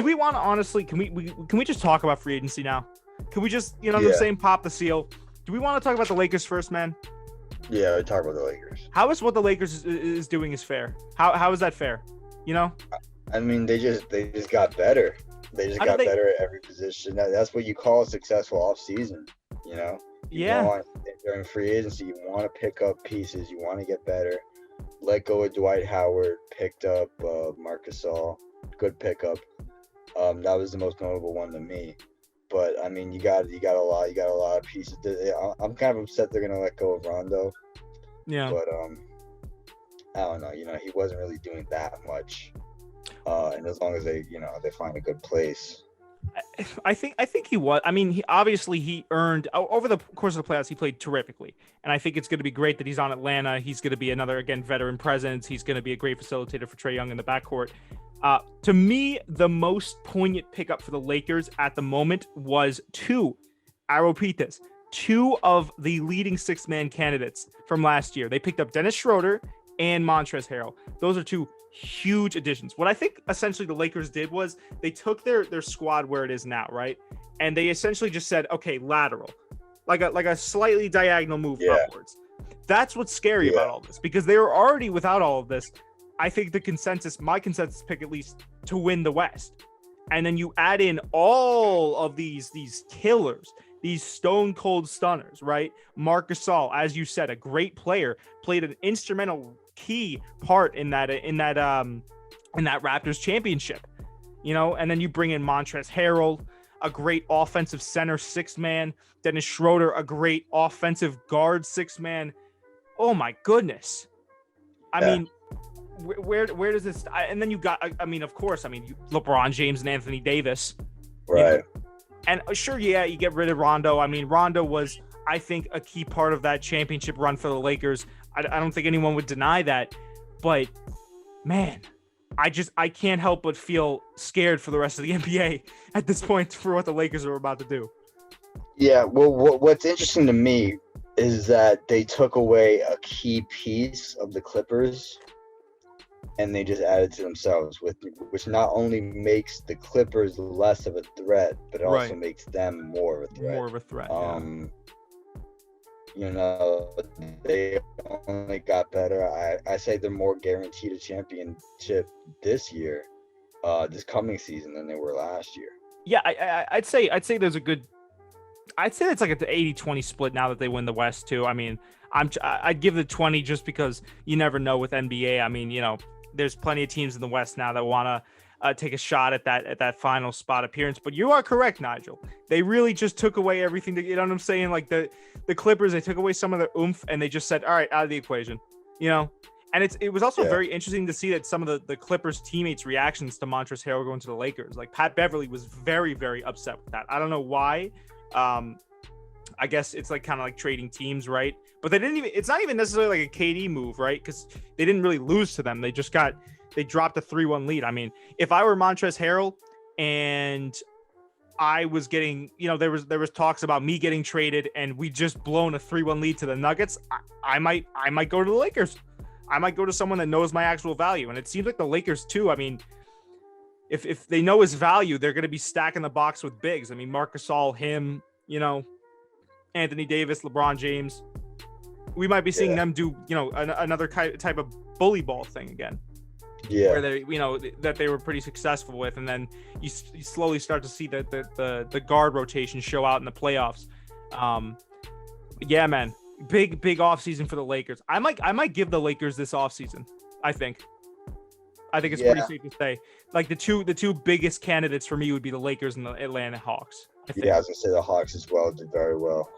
Do we want to honestly? Can we just talk about free agency now? Can we just, you know what I'm saying, pop the seal? Do we want to talk about the Lakers first, man? Yeah, we talk about the Lakers. How is what the Lakers is doing is fair? How is that fair? You know? I mean, they just got better. They just got better at every position. That's what you call a successful offseason, you know? During free agency, you want to pick up pieces. You want to get better. Let go of Dwight Howard. Picked up Marc Gasol. Good pickup. That was the most notable one to me. But I mean, you got a lot of pieces. I'm kind of upset they're gonna let go of Rondo. Yeah. But I don't know. You know, he wasn't really doing that much. And as long as they find a good place. I think he was. I mean, he earned over the course of the playoffs. He played terrifically, and I think it's going to be great that he's on Atlanta. He's going to be another veteran presence. He's going to be a great facilitator for Trae Young in the backcourt. To me, the most poignant pickup for the Lakers at the moment was two of the leading six-man candidates from last year. They picked up Dennis Schroeder and Montrezl Harrell. Those are two huge additions. What I think essentially the Lakers did was they took their squad where it is now, right? And they essentially just said, okay, lateral, like a slightly diagonal move upwards. That's what's scary about all this, because they were already without all of this. I think my consensus pick, at least, to win the West. And then you add in all of these killers, these stone cold stunners, right? Marc Gasol, as you said, a great player, played an instrumental key part in that Raptors championship, you know. And then you bring in Montrezl Harrell, a great offensive center six man, Dennis Schroeder, a great offensive guard six man. Oh my goodness! I mean, where does this? And then you got, I mean, of course, LeBron James and Anthony Davis, right? You know? And sure, you get rid of Rondo. I mean, Rondo was, I think, a key part of that championship run for the Lakers. I don't think anyone would deny that, but man, I can't help but feel scared for the rest of the NBA at this point for what the Lakers are about to do. Yeah, well, what's interesting to me is that they took away a key piece of the Clippers and they just added to themselves, which not only makes the Clippers less of a threat, but it also makes them more of a threat. You know, they only got better. I say they're more guaranteed a championship this year, this coming season, than they were last year. Yeah, I'd say there's a good. I'd say it's like an 80-20 split now that they win the West too. I mean, I'd give the 20 just because you never know with NBA. I mean, you know, there's plenty of teams in the West now that want to take a shot at that final spot appearance. But you are correct, Nigel. They really just took away everything. You know what I'm saying? Like the Clippers, they took away some of their oomph and they just said, all right, out of the equation, you know? And it was also very interesting to see that some of the Clippers teammates' reactions to Montrezl Harrell going to the Lakers. Like Pat Beverly was very, very upset with that. I don't know why. I guess it's like kind of like trading teams, right? But it's not even necessarily like a KD move, right? Because they didn't really lose to them. They dropped a 3-1 lead. I mean, if I were Montrezl Harrell and I was getting, you know, there was talks about me getting traded and we just blown a 3-1 lead to the Nuggets, I might go to the Lakers. I might go to someone that knows my actual value. And it seems like the Lakers too. I mean, if they know his value, they're going to be stacking the box with bigs. I mean, Marc Gasol, him, you know, Anthony Davis, LeBron James. We might be seeing them do, you know, another type of bully ball thing again. Yeah, where they, you know, that they were pretty successful with, and then you slowly start to see the guard rotation show out in the playoffs. Yeah, man, big offseason for the Lakers. I might give the Lakers this offseason. I think it's pretty safe to say. Like the two biggest candidates for me would be the Lakers and the Atlanta Hawks. I was gonna say the Hawks as well did very well.